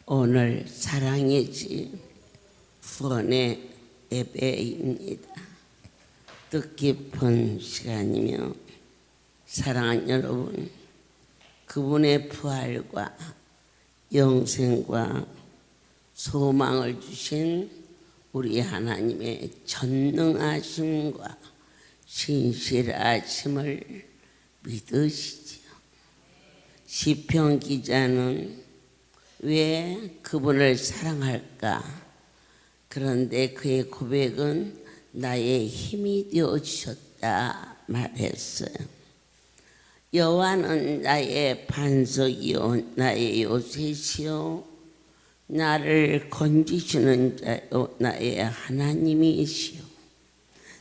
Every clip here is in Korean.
오늘 사랑의 집 후원의 예배입니다. 뜻깊은 시간이며 사랑하는 여러분, 그분의 부활과 영생과 소망을 주신 우리 하나님의 전능하심과 신실하심을 믿으시지요. 시편 기자는 왜 그분을 사랑할까? 그런데 그의 고백은 나의 힘이 되어주셨다 말했어요. 여호와는 나의 반석이요 나의 요새시요 나를 건지시는 자요 나의 하나님이시요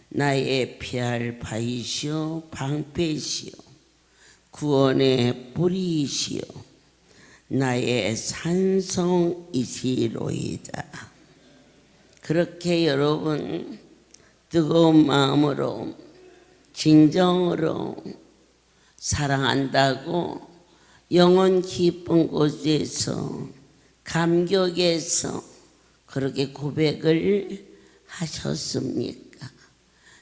나의 피할 바위시요 방패시요 구원의 뿌리시요 나의 산성이시로이다. 그렇게 여러분 뜨거운 마음으로 진정으로 사랑한다고 영혼 깊은 곳에서 감격에서 그렇게 고백을 하셨습니까?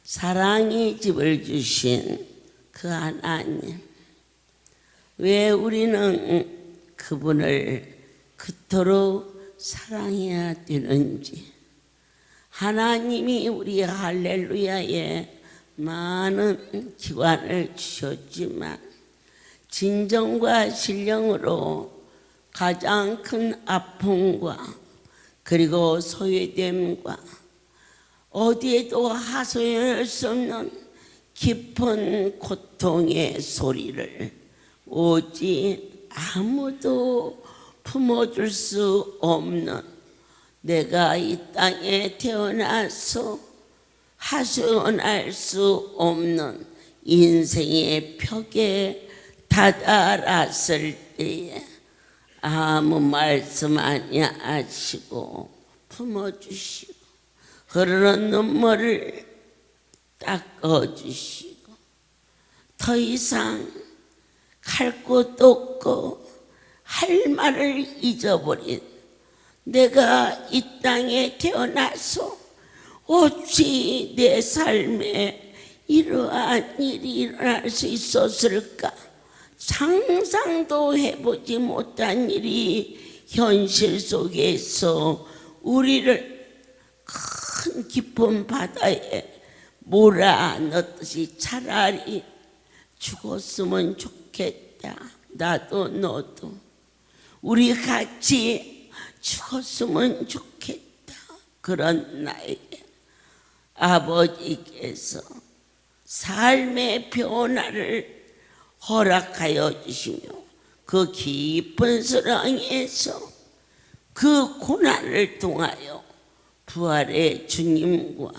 사랑의 집을 주신 그 하나님, 왜 우리는 그분을 그토록 사랑해야 되는지. 하나님이 우리 할렐루야에 많은 기관을 주셨지만 진정과 신령으로 가장 큰 아픔과 그리고 소외됨과 어디에도 하소연할 수 없는 깊은 고통의 소리를 오직 아무도 품어줄 수 없는, 내가 이 땅에 태어나서 하소연할 수 없는 인생의 벽에 다다랐을 때에 아무 말씀 아니하시고 품어주시고 흐르는 눈물을 닦아주시고 더 이상 갈 곳 없고 할 말을 잊어버린 내가 이 땅에 태어나서 어찌 내 삶에 이러한 일이 일어날 수 있었을까? 상상도 해보지 못한 일이 현실 속에서 우리를 큰 깊은 바다에 몰아넣듯이 차라리 죽었으면 좋겠다. 나도 너도 우리 같이 죽었으면 좋겠다. 그런 나에게 아버지께서 삶의 변화를 허락하여 주시며 그 깊은 사랑에서 그 고난을 통하여 부활의 주님과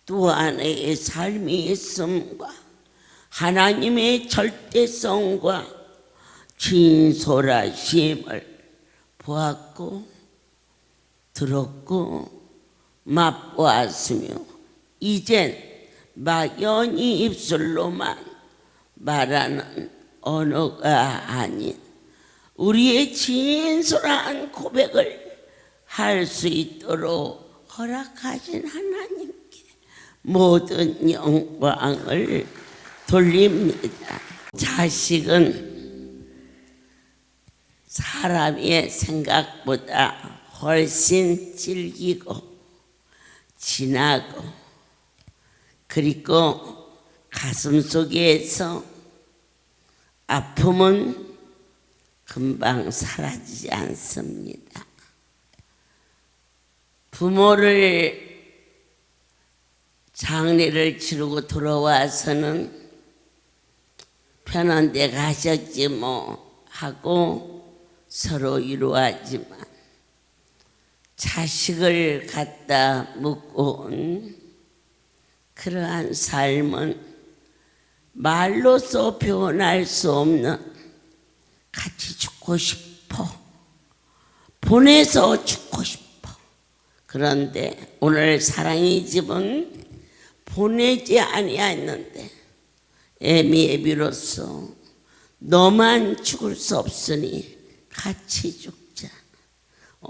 또 하나의 삶의 있음과 하나님의 절대성과 진솔하심을 보았고 들었고 맛보았으며 이젠 막연히 입술로만 말하는 언어가 아닌 우리의 진솔한 고백을 할 수 있도록 허락하신 하나님께 모든 영광을 돌립니다. 자식은 사람의 생각보다 훨씬 질기고 진하고 그리고 가슴 속에서 아픔은 금방 사라지지 않습니다. 부모를 장례를 치르고 돌아와서는 편한 데 가셨지 뭐 하고 서로 위로하지만 자식을 갖다 묻고 온 그러한 삶은 말로써 표현할 수 없는 같이 죽고 싶어, 보내서 죽고 싶어. 그런데 오늘 사랑의 집은 보내지 아니하였는데 애미애비로서 너만 죽을 수 없으니 같이 죽자.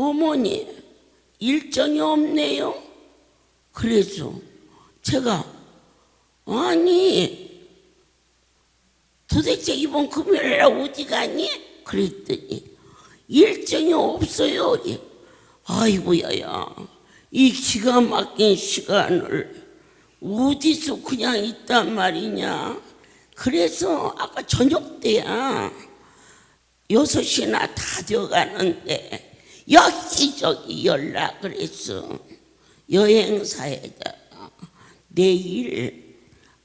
어머니 일정이 없네요. 그래서 제가 아니 도대체 이번 금요일에 어디 가니? 그랬더니 일정이 없어요. 아이고야야, 이 기가 막힌 시간을 어디서 그냥 있단 말이냐. 그래서 아까 저녁 때야 6시나 다 되어가는데 여기저기 연락을 했어. 여행사에다 내일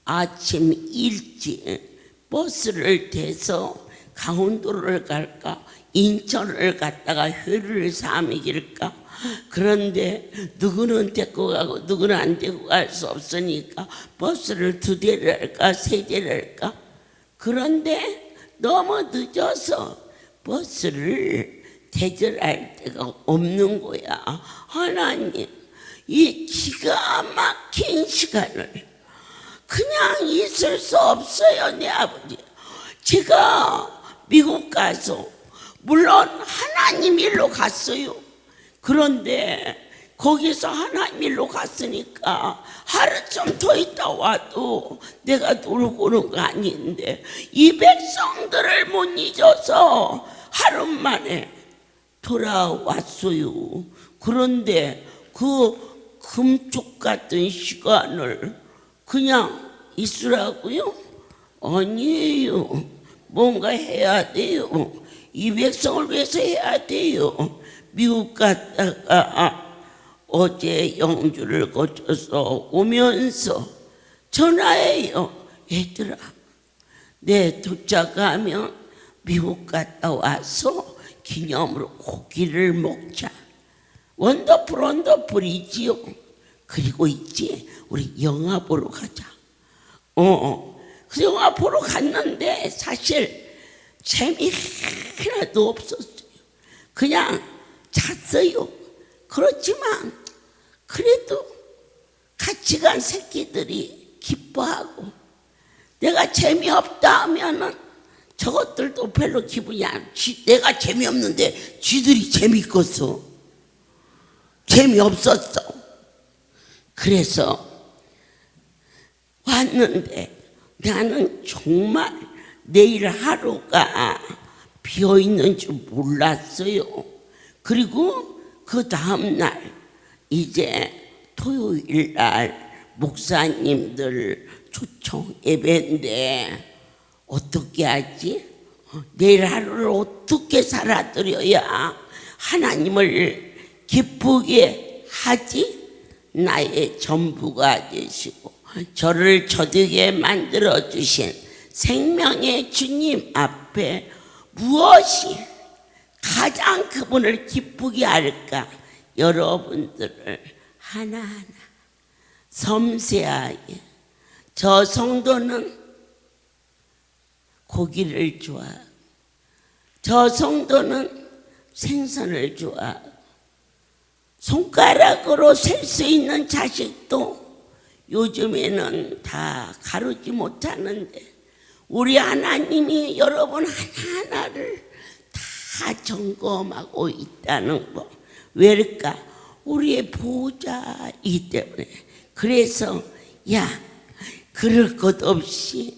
아침 일찍 버스를 대서 강원도를 갈까 인천을 갔다가 회를 삼일까. 그런데 누구는 데리고 가고 누구는 안 데리고 갈 수 없으니까 버스를 2대를 할까 3대를 할까. 그런데 너무 늦어서 버스를 대절할 데가 없는 거야. 하나님, 이 기가 막힌 시간을 그냥 있을 수 없어요. 내 아버지, 제가 미국 가서 물론 하나님 일로 갔어요. 그런데 거기서 하나님 일로 갔으니까 하루 좀 더 있다 와도 내가 놀고 오는 거 아닌데 이 백성들을 못 잊어서 하루 만에 돌아왔어요. 그런데 그 금쪽 같은 시간을 그냥 있으라고요? 아니에요. 뭔가 해야 돼요. 이 백성을 위해서 해야 돼요. 미국 갔다가 어제 영주를 거쳐서 오면서 전화해요. 얘들아, 내 도착하면 미국 갔다 와서 기념으로 고기를 먹자. 원더풀이지요. 그리고 있지, 우리 영화 보러 가자. 그 영화 보러 갔는데 사실 재미 하나도 없었어요. 그냥 잤어요. 그렇지만 그래도 같이 간 새끼들이 기뻐하고, 내가 재미없다 하면은 저것들도 별로 기분이 안, 내가 재미없는데 쥐들이 재미있겠어? 재미없었어. 그래서 왔는데 나는 정말 내일 하루가 비어있는 줄 몰랐어요. 그리고 그 다음날 이제 토요일 날 목사님들 초청 예배인데 어떻게 하지? 내일 하루를 어떻게 살아드려야 하나님을 기쁘게 하지? 나의 전부가 되시고 저를 저되게 만들어주신 생명의 주님 앞에 무엇이 가장 그분을 기쁘게 할까? 여러분들을 하나하나 섬세하게. 저 성도는 고기를 좋아하고, 저 성도는 생선을 좋아하고, 손가락으로 셀 수 있는 자식도 요즘에는 다 가르지 못하는데 우리 하나님이 여러분 하나하나를 다 점검하고 있다는 거. 왜일까? 우리의 보호자이기 때문에. 그래서 야, 그럴 것 없이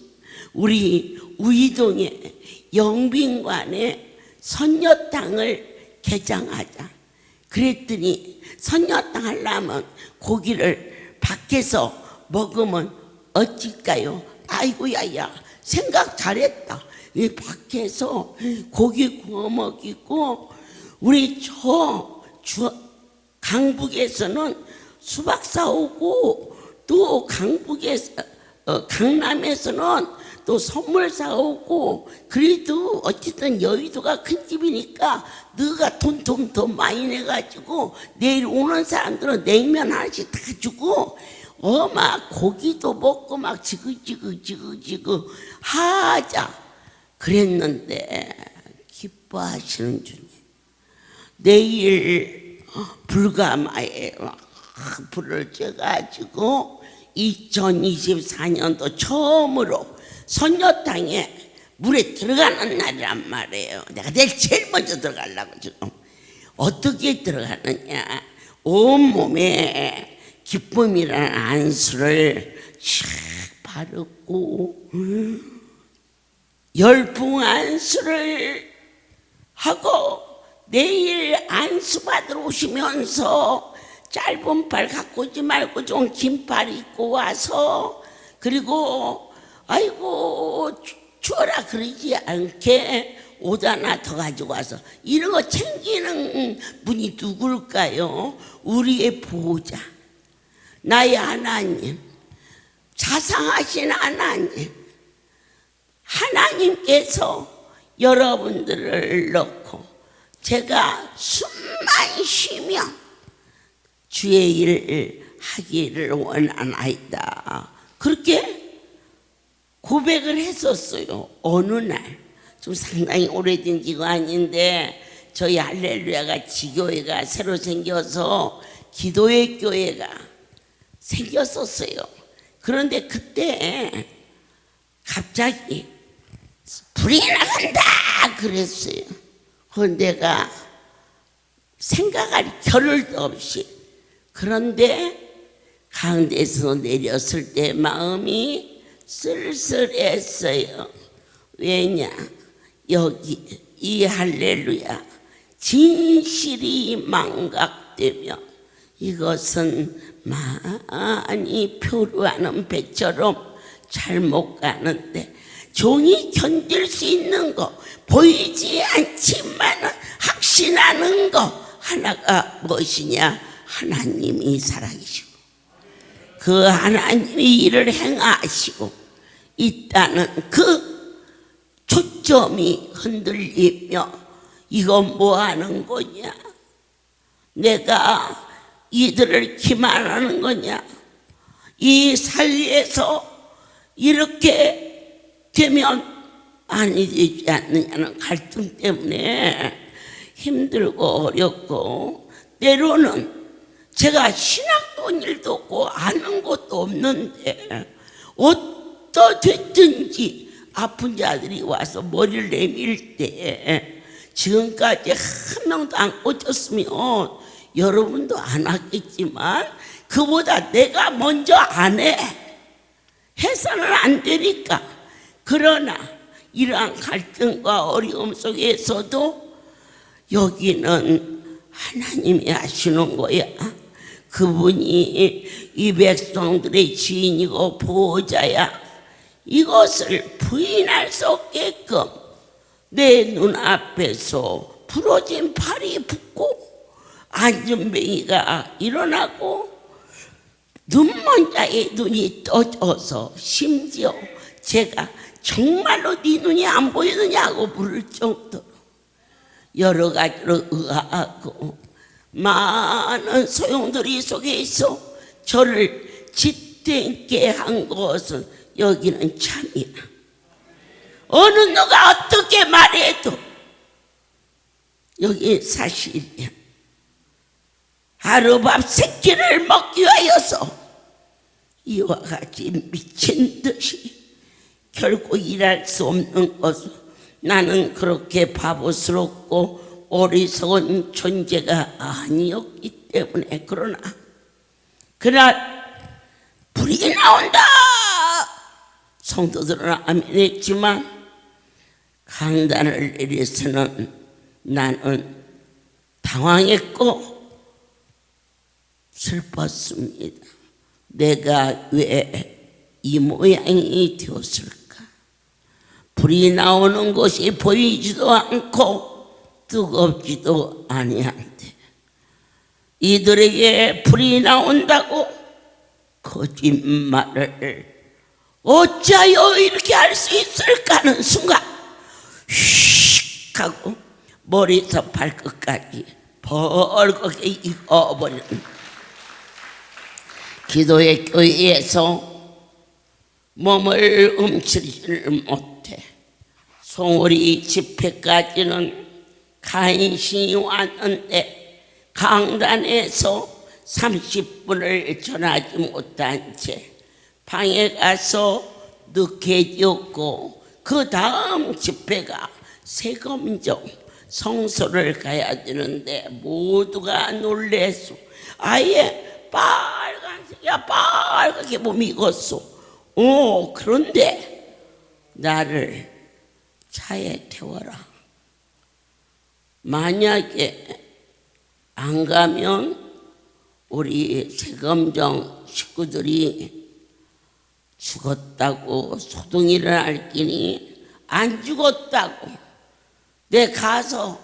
우리 우이동에 영빈관에 선녀탕을 개장하자. 그랬더니 선녀탕 하려면 고기를 밖에서 먹으면 어찌까요? 아이고야야, 생각 잘했다. 이 밖에서 고기 구워 먹이고, 우리 강북에서는 수박 사오고, 또 강남에서는 또 선물 사오고. 그래도 어쨌든 여의도가 큰 집이니까 너가 돈 더 많이 내가지고 내일 오는 사람들은 냉면 하나씩 다 주고 막 고기도 먹고 막 지그지그 하자 그랬는데, 기뻐하시는 주님, 내일 불가마에 불을 쬐가지고 2024년도 처음으로 선녀탕에 물에 들어가는 날이란 말이에요. 내가 내일 제일 먼저 들어가려고 지금. 어떻게 들어가느냐? 온몸에 기쁨이라는 안수를 샥 바르고 열풍 안수를 하고 내일 안수 받으러 오시면서 짧은 팔 갖고 오지 말고 좀 긴 팔 입고 와서 그리고 아이고 추워라 그러지 않게 옷 하나 더 가지고 와서 이런 거 챙기는 분이 누굴까요? 우리의 보호자 나의 하나님, 자상하신 하나님, 하나님께서 여러분들을 넣고 제가 숨만 쉬면 주의 일을 하기를 원하나이다. 그렇게 고백을 했었어요. 어느 날, 좀 상당히 오래된 지가 아닌데 저희 할렐루야가 지교회가 새로 생겨서 기도의 교회가 생겼었어요. 그런데 그때 갑자기 불이 나간다 그랬어요. 그런데 내가 생각할 겨를도 없이 그런데 가운데서 내렸을 때 마음이 쓸쓸했어요. 왜냐? 여기 이 할렐루야 진실이 망각되며 이것은 많이 표류하는 배처럼 잘못 가는데 종이 견딜 수 있는 거 보이지 않지만 확신하는 거 하나가 무엇이냐? 하나님이 살아계시고 그 하나님이 일을 행하시고 있다는 그 초점이 흔들리며 이건 뭐 하는 거냐? 내가 이들을 기만하는 거냐? 이 사이에서 이렇게 되면 아니 되지 않느냐는 갈등 때문에 힘들고 어렵고 때로는 제가 신학도 일도 없고 아는 것도 없는데 어떠됐든지 아픈 자들이 와서 머리를 내밀 때 지금까지 한 명도 안 꽂혔으면 여러분도 안 왔겠지만 그보다 내가 먼저 안 해. 해서는 안 되니까. 그러나 이러한 갈등과 어려움 속에서도 여기는 하나님이 하시는 거야. 그분이 이 백성들의 지인이고 보호자야. 이것을 부인할 수 없게끔 내 눈앞에서 부러진 팔이 붓고 안전뱅이가 일어나고 눈먼 자의 눈이 떠져서 심지어 제가 정말로 네 눈이 안 보이느냐고 물을 정도로 여러 가지로 의아하고 많은 소용돌이 속에서 저를 짓대게 한 것은 여기는 참이야. 어느 누가 어떻게 말해도 여기 사실이야. 하루밥 세 끼를 먹기 위하여서 이와 같이 미친 듯이 결코 일할 수 없는 것은 나는 그렇게 바보스럽고 어리석은 존재가 아니었기 때문에. 그러나 그날 불이 나온다 성도들은 아멘했지만 강단을 내려서는 나는 당황했고 슬펐습니다. 내가 왜 이 모양이 되었을까? 불이 나오는 것이 보이지도 않고 뜨겁지도 아니한데 이들에게 불이 나온다고 거짓말을 어찌하여 이렇게 할 수 있을까 하는 순간 휙 하고 머리에서 발끝까지 벌겋게 익어버리는 기도의 교회에서 몸을 움츠리지를 못해 송오리 집회까지는 간신히 왔는데 강단에서 30분을 전하지 못한 채 방에 가서 늦게 지었고 그 다음 집회가 세검정 성소를 가야 되는데 모두가 놀래서 아예 빨간색이야, 빨갛게 몸이 익었어. 그런데 나를 차에 태워라. 만약에 안 가면 우리 세검정 식구들이 죽었다고 소동이를 앓기니 안 죽었다고. 내 가서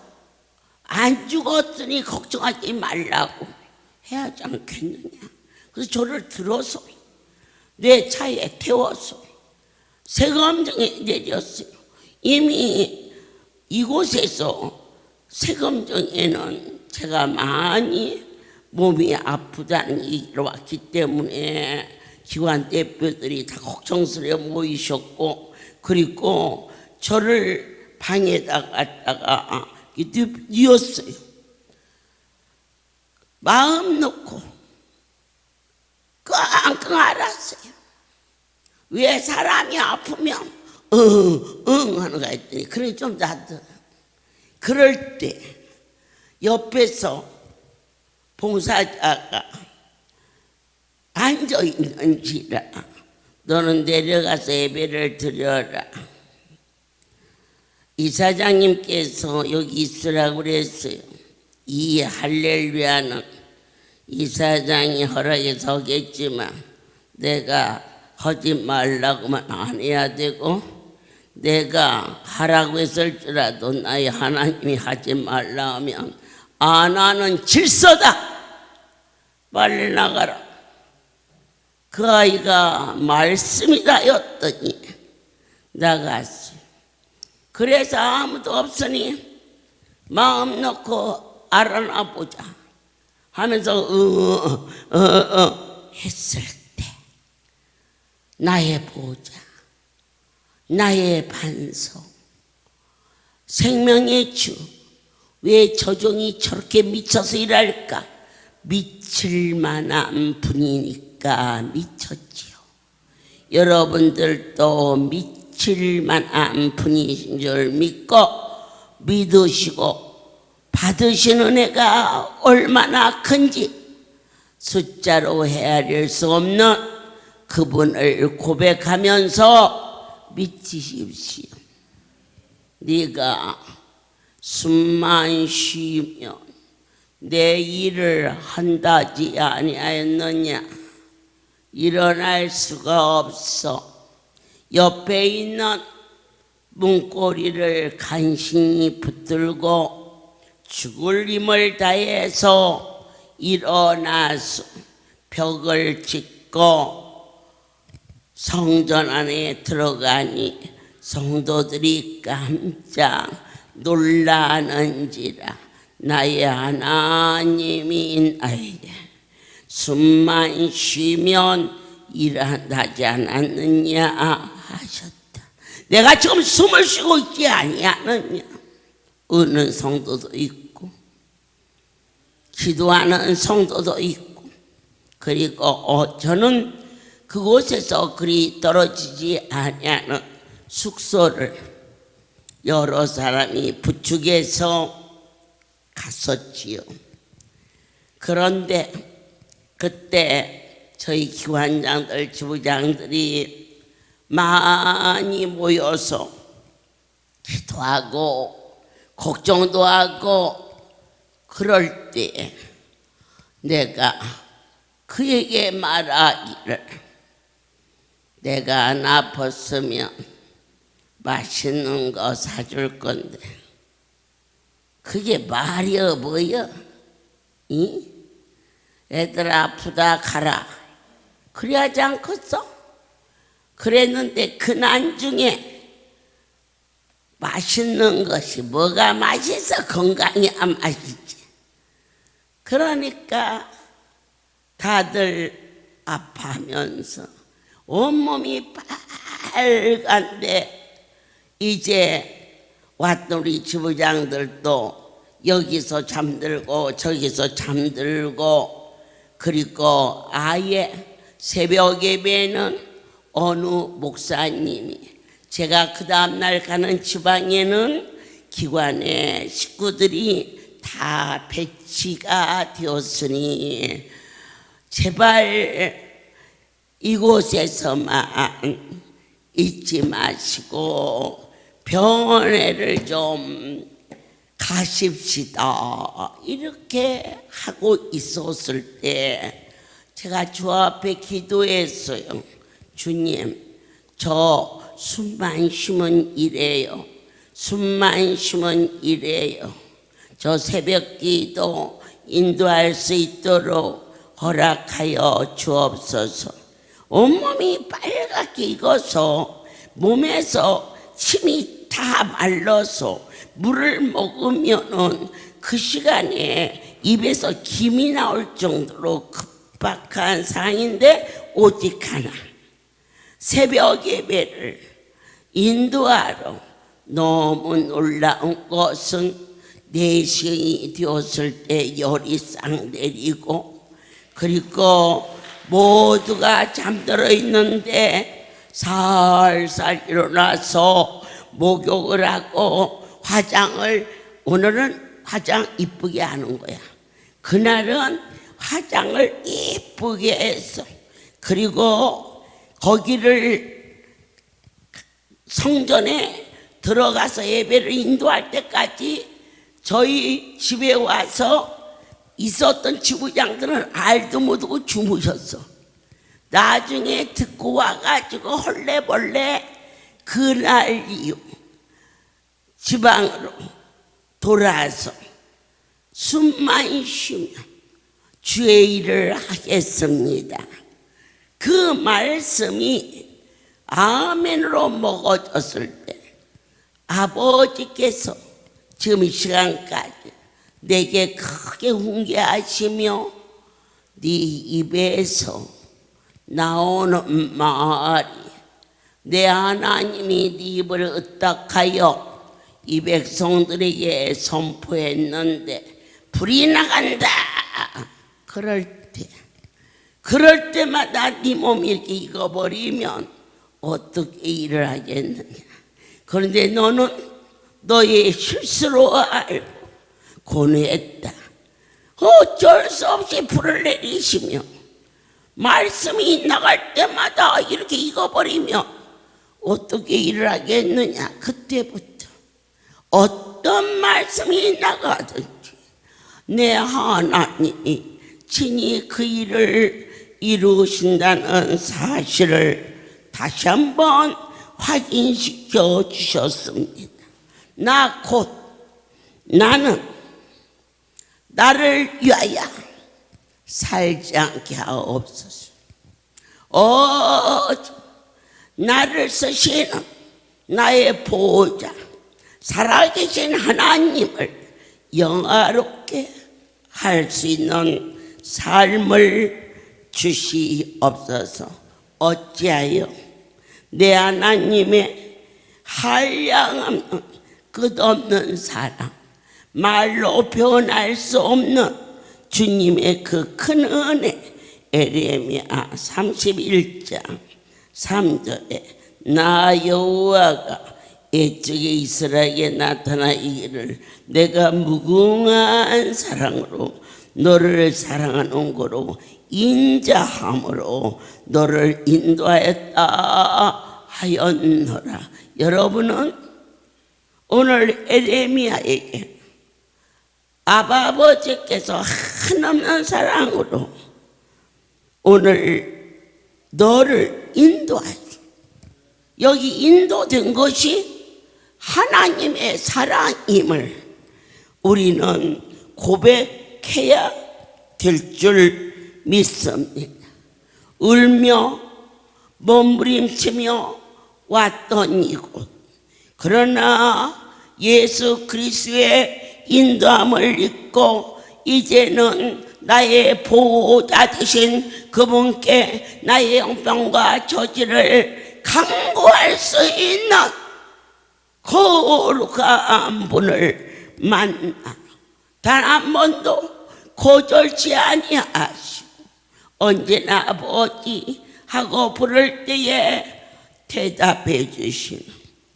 안 죽었으니 걱정하지 말라고 해야 하지 않겠느냐. 그래서 저를 들어서 내 차에 태워서 세검정에 내렸어요. 이미 이곳에서 세검정에는 제가 많이 몸이 아프다는 얘기를 왔기 때문에 기관 대표들이 다 걱정스레 모이셨고, 그리고 저를 방에다 갖다가 뉘었어요. 마음 놓고 끙끙 앓았어요. 왜 사람이 아프면 하는 거 했더니 그래 좀 낫더. 그럴 때 옆에서 봉사자가 앉아있는지라 너는 내려가서 예배를 드려라. 이사장님께서 여기 있으라고 그랬어요. 이 할렐루야는 이사장이 허락해서 하겠지만 내가 하지 말라고만 안 해야 되고, 내가 하라고 했을지라도 나의 하나님이 하지 말라 하면 안 하는 질서다. 빨리 나가라. 그 아이가 말씀이다 했더니 나갔어요. 그래서 아무도 없으니 마음 놓고 알아나 보자 하면서 했을 때 나의 보호자, 나의 반석, 생명의 주, 왜 저 종이 저렇게 미쳐서 일할까? 미칠 만한 분이니까 미쳤지요. 여러분들도 미칠 만한 분이신 줄 믿고 믿으시고 받으신 은혜가 얼마나 큰지 숫자로 헤아릴 수 없는 그분을 고백하면서 믿으십시오. 네가 숨만 쉬면 내 일을 한다지 아니하였느냐. 일어날 수가 없어. 옆에 있는 문고리를 간신히 붙들고 죽을 힘을 다해서 일어나서 벽을 짚고 성전 안에 들어가니 성도들이 깜짝 놀라는지라. 나의 하나님이 나에게 숨만 쉬면 일한다지 않았느냐 하셨다. 내가 지금 숨을 쉬고 있지 아니하느냐. 우는 성도도 있고 기도하는 성도도 있고, 그리고 저는 그곳에서 그리 떨어지지 아니하는 숙소를 여러 사람이 부축해서 갔었지요. 그런데 그때 저희 기관장들, 지부장들이 많이 모여서 기도하고 걱정도 하고 그럴 때 내가 그에게 말하기를, 내가 안 아팠으면 맛있는 거 사줄 건데 그게 말이여 뭐여? 이? 애들 아프다 가라 그래야지 않겠어? 그랬는데 그 난중에 맛있는 것이 뭐가 맛있어? 건강이 안 맛있지. 그러니까 다들 아파하면서 온몸이 빨간데, 이제 왔던 우리 지부장들도 여기서 잠들고 저기서 잠들고, 그리고 아예 새벽 예배는 어느 목사님이, 제가 그 다음날 가는 지방에는 기관의 식구들이 다 배치가 되었으니 제발 이곳에서만 잊지 마시고 병원에를 좀 가십시다. 이렇게 하고 있었을 때 제가 주 앞에 기도했어요. 주님, 저 숨만 쉬면 이래요. 숨만 쉬면 이래요. 저 새벽 기도 인도할 수 있도록 허락하여 주옵소서. 온몸이 빨갛게 익어서 몸에서 침이 다 말라서 물을 먹으면은 그 시간에 입에서 김이 나올 정도로 급박한 상황인데 오직 하나, 새벽 예배를 인도하러 너무 놀라운 것은 4시간이 되었을 때 열이 싹 내리고, 그리고 모두가 잠들어 있는데 살살 일어나서 목욕을 하고 화장을, 오늘은 화장 이쁘게 하는 거야. 그날은 화장을 이쁘게 했어. 그리고 거기를 성전에 들어가서 예배를 인도할 때까지 저희 집에 와서 있었던 지부장들은 알도 못하고 주무셨어. 나중에 듣고 와가지고 헐레벌레 그날 이후 지방으로 돌아서 숨만 쉬며 주의 일을 하겠습니다. 그 말씀이 아멘으로 먹어졌을 때 아버지께서 지금 이 시간까지 내게 크게 훈계하시며 네 입에서 나오는 말이, 내 하나님이 네 입을 으딱하여 이 백성들에게 선포했는데 불이 나간다. 그럴 때마다 네 몸이 이렇게 익어버리면 어떻게 일을 하겠느냐. 그런데 너는 너의 실수로 알고 고뇌했다. 어쩔 수 없이 불을 내리시며 말씀이 나갈 때마다 이렇게 익어버리면 어떻게 일을 하겠느냐. 그때부터 어떤 말씀이 나가든지 내 하나님이 친히 그 일을 이루신다는 사실을 다시 한번 확인시켜 주셨습니다. 나는 나를 위하여 살지 않게 하옵소서. 나를 쓰시는 나의 보호자 살아계신 하나님을 영화롭게 할 수 있는 삶을 주시옵소서. 어찌하여 내 하나님의 한량없는 끝없는 사랑, 말로 표현할 수 없는 주님의 그 큰 은혜, 에레미야 31장 3절에 나 여호와가 옛적에 이스라엘에게 나타나 이기를 내가 무궁한 사랑으로 너를 사랑하는 거로 인자함으로 너를 인도하였다 하였노라. 여러분은 오늘 에레미야에게 아버지께서 한없는 사랑으로 오늘 너를 인도하시, 여기 인도된 것이 하나님의 사랑임을 우리는 고백해야 될 줄 믿습니다. 울며 몸부림치며 왔던 이곳, 그러나 예수 그리스도의 인도함을 잊고 이제는 나의 보호자 되신 그분께 나의 영병과 저지를 강구할 수 있는 거룩한 분을 만나 단 한 번도 거절치 아니하시고 언제나 아버지 하고 부를 때에 대답해 주시는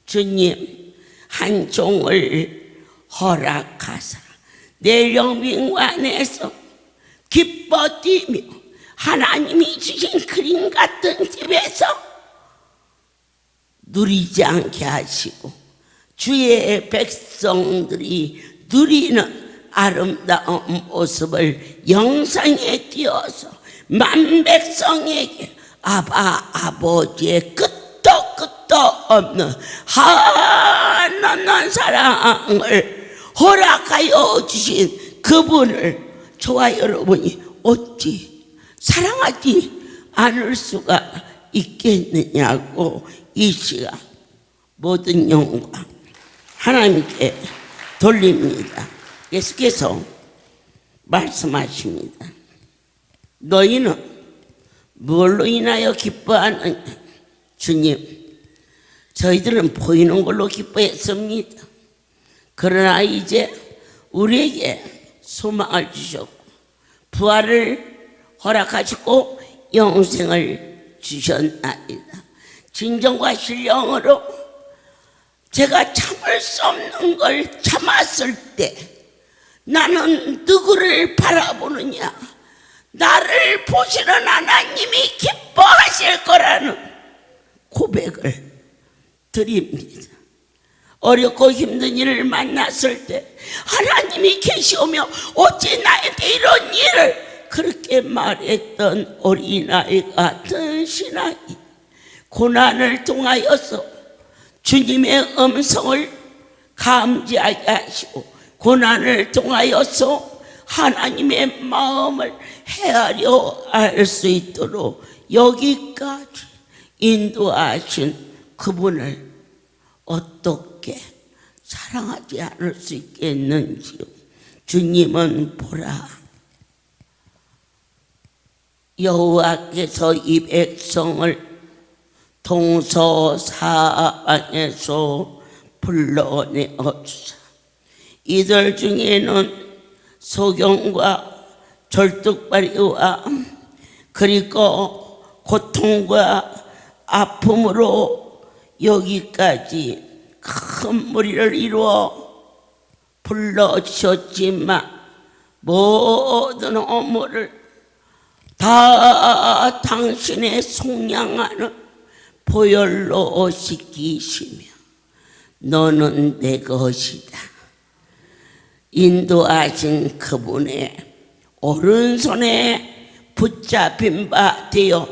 주님, 한 종을 허락하사 내 영빙 안에서 기뻐 뛰며 하나님이 주신 그림 같은 집에서 누리지 않게 하시고 주의 백성들이 누리는 아름다운 모습을 영상에 띄어서 만백성에게 아버지의 끝도 없는 한없는 사랑을 허락하여 주신 그분을 저와 여러분이 어찌 사랑하지 않을 수가 있겠느냐고 이 시간 모든 영광 하나님께 돌립니다. 예수께서 말씀하십니다. 너희는 무엇로 인하여 기뻐하느냐? 주님, 저희들은 보이는 걸로 기뻐했습니다. 그러나 이제 우리에게 소망을 주셨고 부활을 허락하시고 영생을 주셨나이다. 진정과 신령으로 제가 참을 수 없는 걸 참았을 때 나는 누구를 바라보느냐? 나를 보시는 하나님이 기뻐하실 거라는 고백을 드립니다. 어렵고 힘든 일을 만났을 때 하나님이 계시오며 어찌 나에게 이런 일을 그렇게 말했던 어린아이 같은 신앙이 고난을 통하여서 주님의 음성을 감지하게 하시고 고난을 통하여서 하나님의 마음을 헤아려 알 수 있도록 여기까지 인도하신 그분을 어떻게 사랑하지 않을 수 있겠는지요. 주님은 보라, 여호와께서 이 백성을 동서사방에서 불러내어 주사 이들 중에는 소경과 절뚝발이와 그리고 고통과 아픔으로 여기까지 큰 무리를 이루어 불러주셨지만 모든 업무를 다 당신의 속량하는 보혈로 씻기시며 너는 내 것이다 인도하신 그분의 오른손에 붙잡힌 바 되어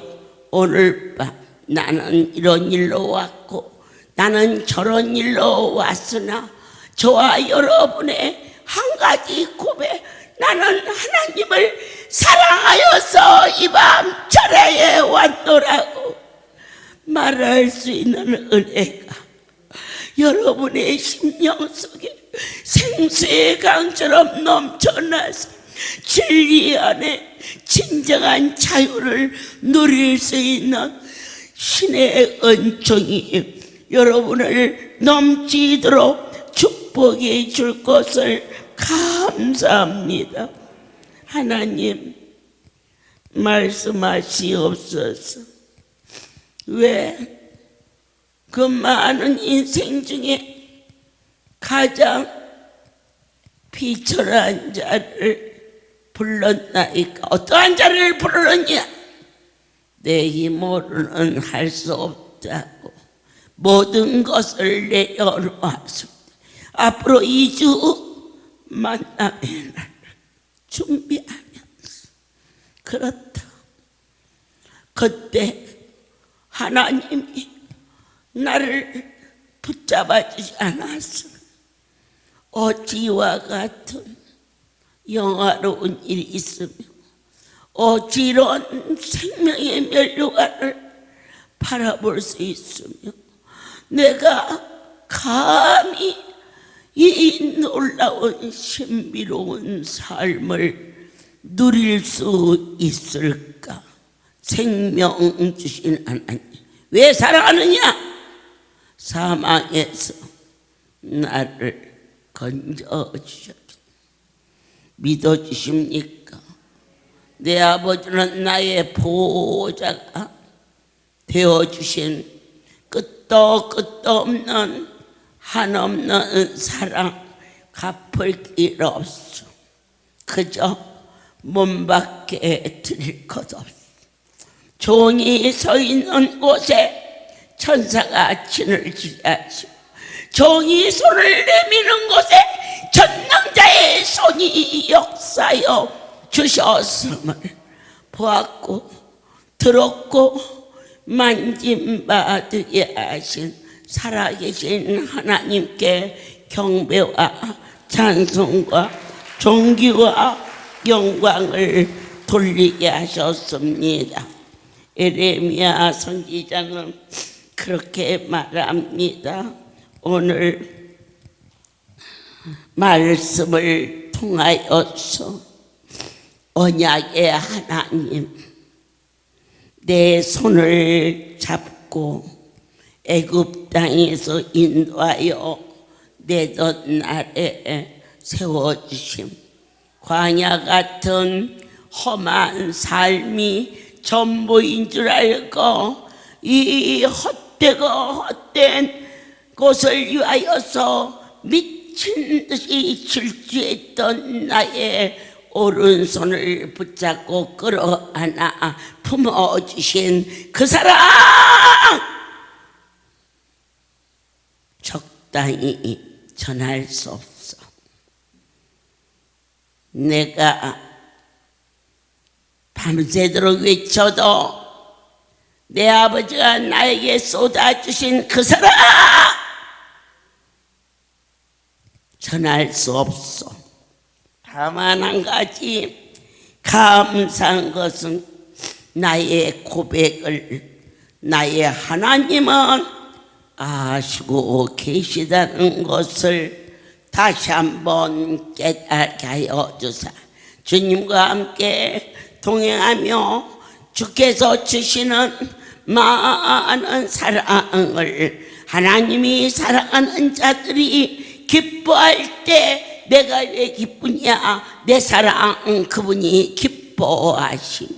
오늘 밤 나는 이런 일로 왔고 나는 저런 일로 왔으나 저와 여러분의 한 가지 고백, 나는 하나님을 사랑하여서 이 밤 절에에 왔노라고 말할 수 있는 은혜가 여러분의 심령 속에 생수의 강처럼 넘쳐나서 진리 안에 진정한 자유를 누릴 수 있는 신의 은총이 여러분을 넘치도록 축복해 줄 것을 감사합니다. 하나님 말씀하시옵소서. 왜 그 많은 인생 중에 가장 비천한 자를 불렀나이까? 어떠한 자를 부르느냐? 내 힘으로는 할 수 없다고 모든 것을 내려놓았을 때 앞으로 2주 만남의 날 준비하면서 그렇다. 그때 하나님이 나를 붙잡아주지 않았으면 어찌와 같은 영화로운 일이 있으며 어찌 이런 생명의 면류관을 바라볼 수 있으며 내가 감히 이 놀라운 신비로운 삶을 누릴 수 있을까? 생명 주신 하나님 왜 사랑하느냐? 사망에서 나를 건져주셨다. 믿어주십니까? 내 아버지는 나의 보호자가 되어주신 끝도 없는 한없는 사랑 갚을 길 없어. 그저 몸밖에 드릴 것 없어. 종이 서 있는 곳에 천사가 진을 지하시고 종이 손을 내미는 곳에 전능자의 손이 역사여 주셨음을 보았고 들었고 만짐받게 하신 살아계신 하나님께 경배와 찬송과 존귀와 영광을 돌리게 하셨습니다. 에레미야 선지자는 그렇게 말합니다. 오늘 말씀을 통하여서 언약의 하나님, 내 손을 잡고 애굽 땅에서 인도하여 내던 날에 세워주심, 광야 같은 험한 삶이 전부인 줄 알고 이 헛된 곳을 위하여서 미친 듯이 질주했던 나의 오른손을 붙잡고 끌어안아 품어주신 그 사랑, 적당히 전할 수 없어. 내가 밤새도록 외쳐도 내 아버지가 나에게 쏟아주신 그 사랑 전할 수 없어. 다만 한 가지 감사한 것은 나의 고백을 나의 하나님은 아시고 계시다는 것을 다시 한번 깨닫게 하여 주사 주님과 함께 동행하며 주께서 주시는 많은 사랑을 하나님이 사랑하는 자들이 기뻐할 때 내가 왜 기쁘냐? 내 사랑 그분이 기뻐하시며,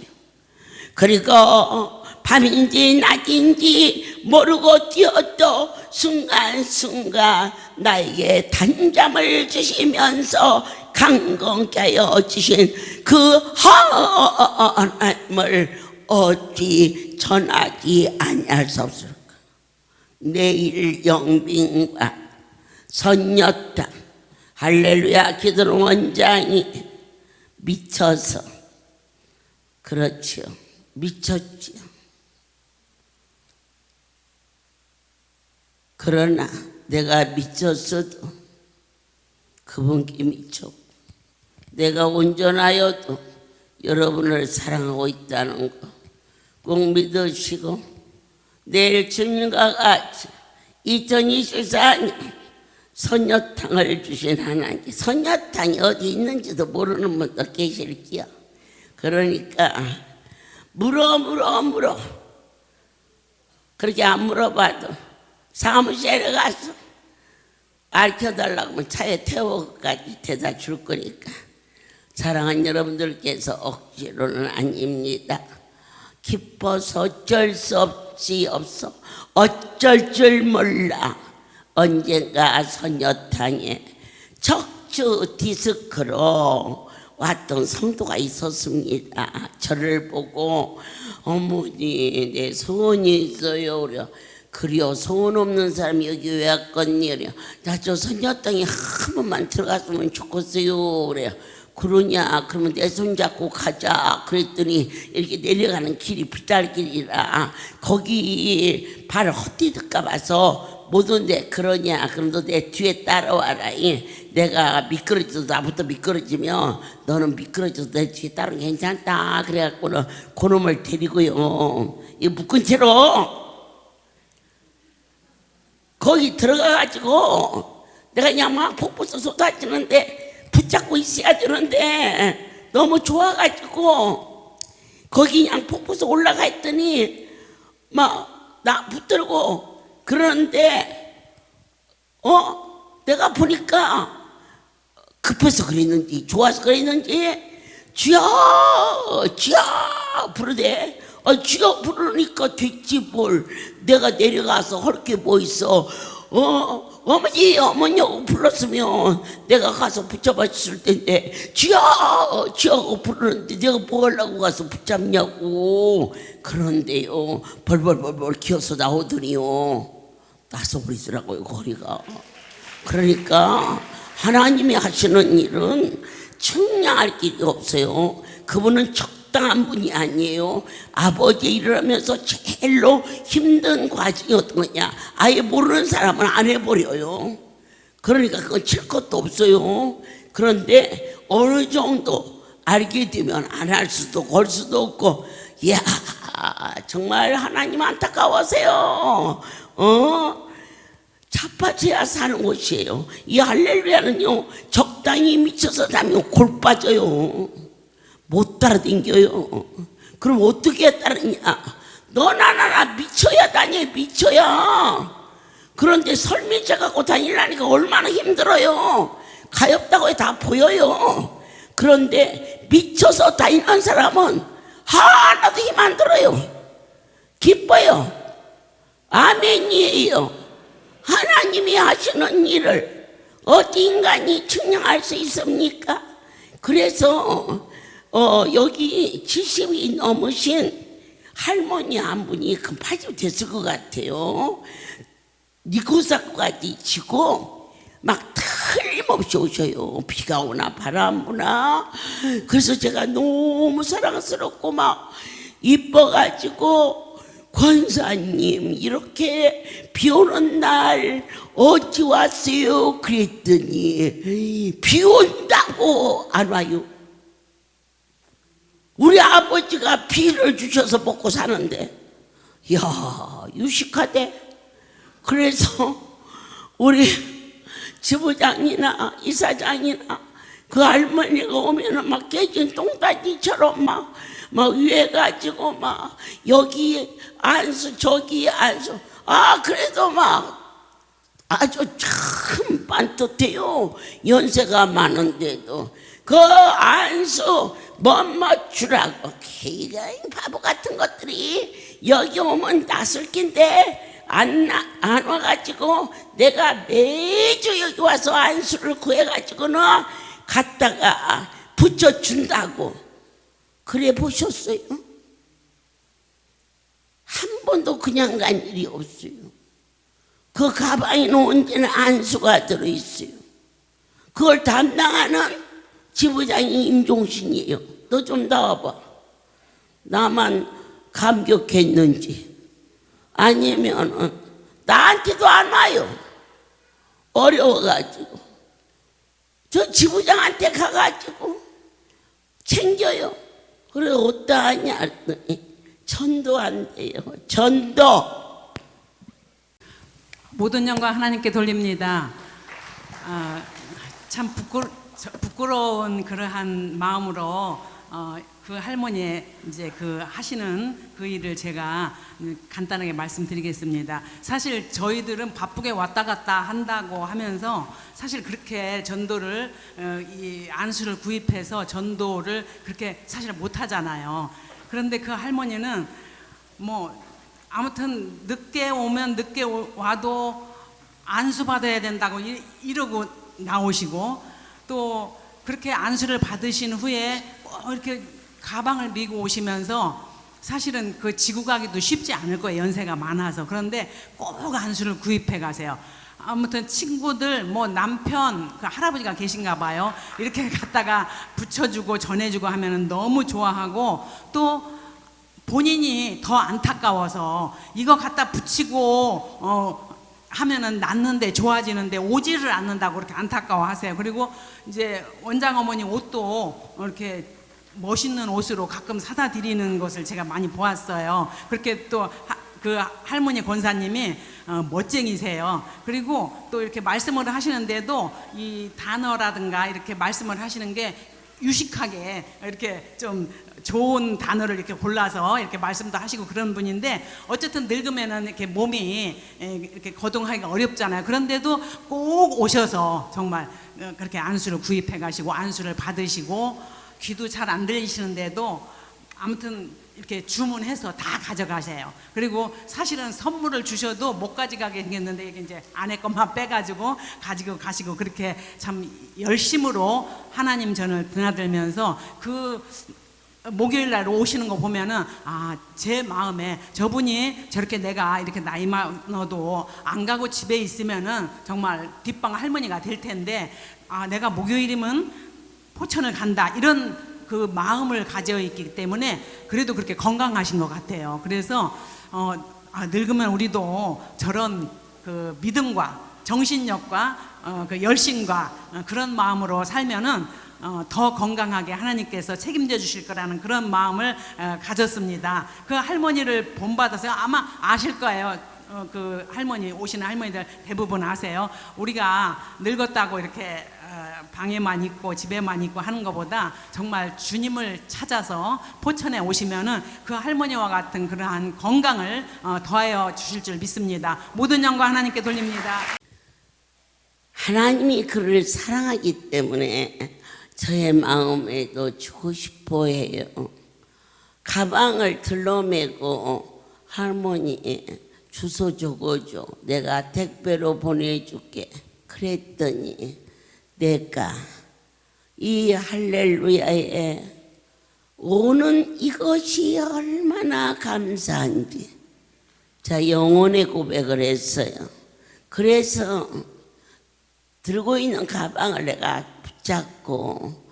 그리고 밤인지 낮인지 모르고 뛰어도 순간순간 나에게 단잠을 주시면서 강건케 하여 주신 그 하나님을 어찌 전하지 아니할 수 없을까? 내일 영빈과 선녀탕 할렐루야 기도는 원장이 미쳐서, 그렇지요, 미쳤지요. 그러나 내가 미쳤어도 그분께 미쳤고, 내가 온전하여도 여러분을 사랑하고 있다는 거 꼭 믿으시고, 내일 주님과 같이 2024년 선녀탕을 주신 하나님, 선녀탕이 어디 있는지도 모르는 분도 계실게요. 그러니까 물어 그렇게 안 물어봐도 사무실에 가서 알려달라고 하면 차에 태워까지 대다 줄 거니까. 사랑하는 여러분들께서 억지로는 아닙니다. 기뻐서 어쩔 수 없어. 어쩔 줄 몰라. 언젠가 선녀탕에 척추 디스크로 왔던 성도가 있었습니다. 저를 보고 어머니 내 소원이 있어요. 그래요. 그래요, 소원 없는 사람이 여기 왜 왔겠니? 나 저 선녀탕에 한 번만 들어갔으면 좋겠어요. 그래요. 그러냐? 그러면 내 손 잡고 가자. 그랬더니 이렇게 내려가는 길이 비탈길이라 거기 발 헛디딜까 봐서 못 온대. 그러냐? 그럼 너 내 뒤에 따라와라. 내가 미끄러져서 나부터 미끄러지면 너는 미끄러져서 내 뒤에 따르면 괜찮다. 그래갖고는 그놈을 데리고요, 이 묶은 채로 거기 들어가가지고 내가 그냥 막 폭포수 쏟아지는데 붙잡고 있어야 되는데 너무 좋아가지고 거기 그냥 폭포수 올라가 있더니 막 나 붙들고 그러는데 내가 보니까 급해서 그랬는지 좋아서 그랬는지 주여 부르대. 주여 부르니까 됐지 뭘. 내가 내려가서 헐게 뭐 있어. 어머니 어머니하고 불렀으면 내가 가서 붙잡아 줄 텐데 쥐야 쥐하고 부르는데 내가 뭐 하려고 가서 붙잡냐고. 그런데요 벌벌벌벌 기어서 나오더니요 나서버리더라고요 거리가. 그러니까 하나님이 하시는 일은 측량할 길이 없어요. 그분은 적당한 분이 아니에요. 아버지 일을 하면서 제일로 힘든 과정이 어떤 거냐, 아예 모르는 사람은 안 해버려요. 그러니까 그건 칠 것도 없어요. 그런데 어느 정도 알게 되면 안 할 수도 걸 수도 없고, 이야 정말 하나님 안타까워하세요. 자빠져야 사는 곳이에요. 이 할렐루야는요 적당히 미쳐서 다니면 골 빠져요. 못 따라댕겨요. 그럼 어떻게 따르냐, 너나 나나 미쳐야 다녀. 미쳐야. 그런데 설미자 갖고 다니려니까 얼마나 힘들어요. 가엾다고 다 보여요. 그런데 미쳐서 다니는 사람은 하나도 힘 안 들어요. 기뻐요. 아멘이에요. 하나님이 하시는 일을 어디 인간이 측량할 수 있습니까? 그래서 여기 70이 넘으신 할머니 한 분이 금팔이 됐을 것 같아요. 니코사까지 지고 막 틀림없이 오셔요. 비가 오나 바람 부나. 그래서 제가 너무 사랑스럽고 막 이뻐가지고, 권사님 이렇게 비 오는 날 어찌 왔어요? 그랬더니 비 온다고 안 와요. 우리 아버지가 비를 주셔서 먹고 사는데, 이야 유식하대. 그래서 우리 지부장이나 이사장이나 그 할머니가 오면은 막 깨진 똥다리처럼 막 위에 가지고 막 여기 안수 저기 안수, 그래도 막 아주 참 반듯해요. 연세가 많은데도 그 안수 못 맞추라고 기가 바보 같은 것들이 여기 오면 낯설 낀데 안 와가지고 내가 매주 여기 와서 안수를 구해가지고는 갖다가 붙여준다고. 그래 보셨어요? 한 번도 그냥 간 일이 없어요. 그 가방에는 언제나 안수가 들어있어요. 그걸 담당하는 지부장이 임종신이에요. 너 좀 나와봐. 나만 감격했는지 아니면 나한테도 안 와요. 어려워가지고 저 지부장한테 가가지고 챙겨요. 그래 어떠하냐 했더니 전도한대요. 전도. 모든 영광 하나님께 돌립니다. 참 부끄러운 그러한 마음으로 그 할머니의 이제 그 하시는 그 일을 제가 간단하게 말씀드리겠습니다. 사실 저희들은 바쁘게 왔다 갔다 한다고 하면서 사실 그렇게 전도를 이 안수를 구입해서 전도를 그렇게 사실 못 하잖아요. 그런데 그 할머니는 뭐 아무튼 늦게 오면 늦게 와도 안수 받아야 된다고 이러고 나오시고, 또 그렇게 안수를 받으신 후에 이렇게 가방을 메고 오시면서 사실은 그 지구 가기도 쉽지 않을 거예요. 연세가 많아서. 그런데 꼭 안수를 구입해 가세요. 아무튼 친구들 뭐 남편 그 할아버지가 계신가 봐요. 이렇게 갖다가 붙여주고 전해주고 하면은 너무 좋아하고, 또 본인이 더 안타까워서 이거 갖다 붙이고 하면은 낫는데 좋아지는데 오지를 않는다고 그렇게 안타까워하세요. 그리고 이제 원장 어머니 옷도 이렇게 멋있는 옷으로 가끔 사다 드리는 것을 제가 많이 보았어요. 그렇게 또 그 할머니 권사님이 멋쟁이세요. 그리고 또 이렇게 말씀을 하시는데도 이 단어라든가 이렇게 말씀을 하시는 게 유식하게 이렇게 좀 좋은 단어를 이렇게 골라서 이렇게 말씀도 하시고 그런 분인데, 어쨌든 늙으면은 이렇게 몸이 이렇게 거동하기가 어렵잖아요. 그런데도 꼭 오셔서 정말 그렇게 안수를 구입해 가시고 안수를 받으시고, 귀도 잘 안 들리시는데도 아무튼 이렇게 주문해서 다 가져가세요. 그리고 사실은 선물을 주셔도 못 가져가게 생겼는데 이제 아내 것만 빼가지고 가지고 가시고 그렇게 참 열심으로 하나님 전을 드나들면서 그 목요일 날 오시는 거 보면은 제 마음에 저분이 저렇게 내가 이렇게 나이 많아도 안 가고 집에 있으면은 정말 뒷방 할머니가 될 텐데 내가 목요일이면 포천을 간다 이런 그 마음을 가져 있기 때문에 그래도 그렇게 건강하신 것 같아요. 그래서 늙으면 우리도 저런 그 믿음과 정신력과 그 열심과 그런 마음으로 살면은 더 건강하게 하나님께서 책임져 주실 거라는 그런 마음을 가졌습니다. 그 할머니를 본받아서 아마 아실 거예요. 그 할머니 오시는 할머니들 대부분 아세요. 우리가 늙었다고 이렇게 방에만 있고 집에만 있고 하는 것보다 정말 주님을 찾아서 포천에 오시면은 그 할머니와 같은 그러한 건강을 더하여 주실 줄 믿습니다. 모든 영광 하나님께 돌립니다. 하나님이 그를 사랑하기 때문에 저의 마음에도 주고 싶어 해요. 가방을 들러매고 할머니 주소 적어줘. 내가 택배로 보내줄게. 그랬더니 내가 이 할렐루야에 오는 이것이 얼마나 감사한지 영혼의 고백을 했어요. 그래서 들고 있는 가방을 내가 붙잡고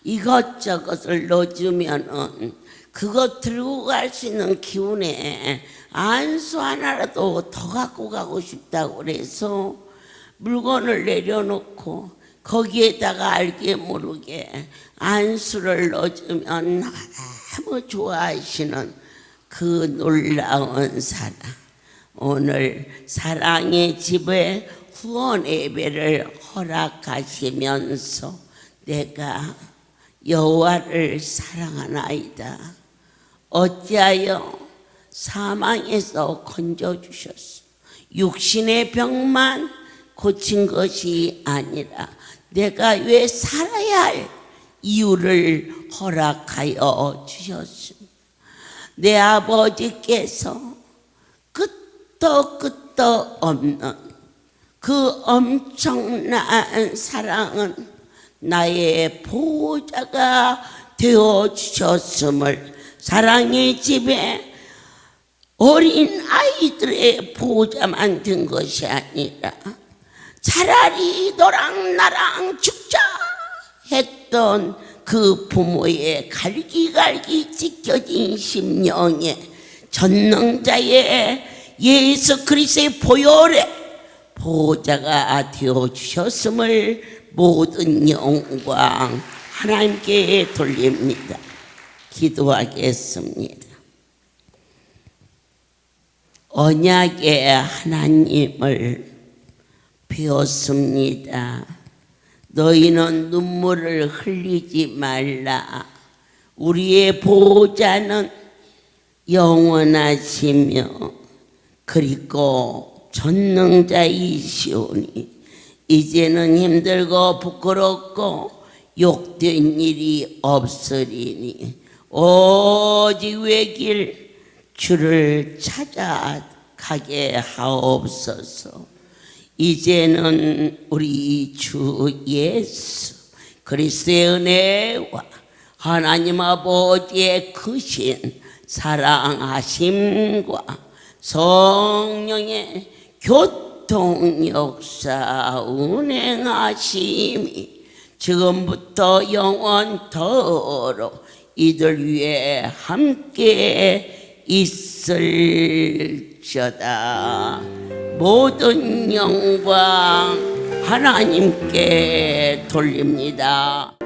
이것저것을 넣어주면은 그거 들고 갈 수 있는 기운에 안수 하나라도 더 갖고 가고 싶다고 그래서 물건을 내려놓고 거기에다가 알게 모르게 안수를 넣어주면 너무 좋아하시는 그 놀라운 사랑. 오늘 사랑의 집에 후원 예배를 허락하시면서 내가 여호와를 사랑하나이다. 어찌하여 사망에서 건져주셨소. 육신의 병만 고친 것이 아니라 내가 왜 살아야 할 이유를 허락하여 주셨습니다. 내 아버지께서 끝도 없는 그 엄청난 사랑은 나의 보호자가 되어주셨음을, 사랑의 집에 어린 아이들의 보호자만 된 것이 아니라 차라리 너랑 나랑 죽자 했던 그 부모의 갈기갈기 찢겨진 심령에 전능자의 예수 그리스도의 보혈에 보호자가 되어주셨음을 모든 영광 하나님께 돌립니다. 기도하겠습니다. 언약의 하나님을 배웠습니다. 너희는 눈물을 흘리지 말라. 우리의 보호자는 영원하시며 그리고 전능자이시오니 이제는 힘들고 부끄럽고 욕된 일이 없으리니 오직 외길 주를 찾아가게 하옵소서. 이제는 우리 주 예수 그리스도의 은혜와 하나님 아버지의 크신 사랑하심과 성령의 교통 역사 운행하심이 지금부터 영원토록 이들 위해 함께 있을지어다. 모든 영광 하나님께 돌립니다.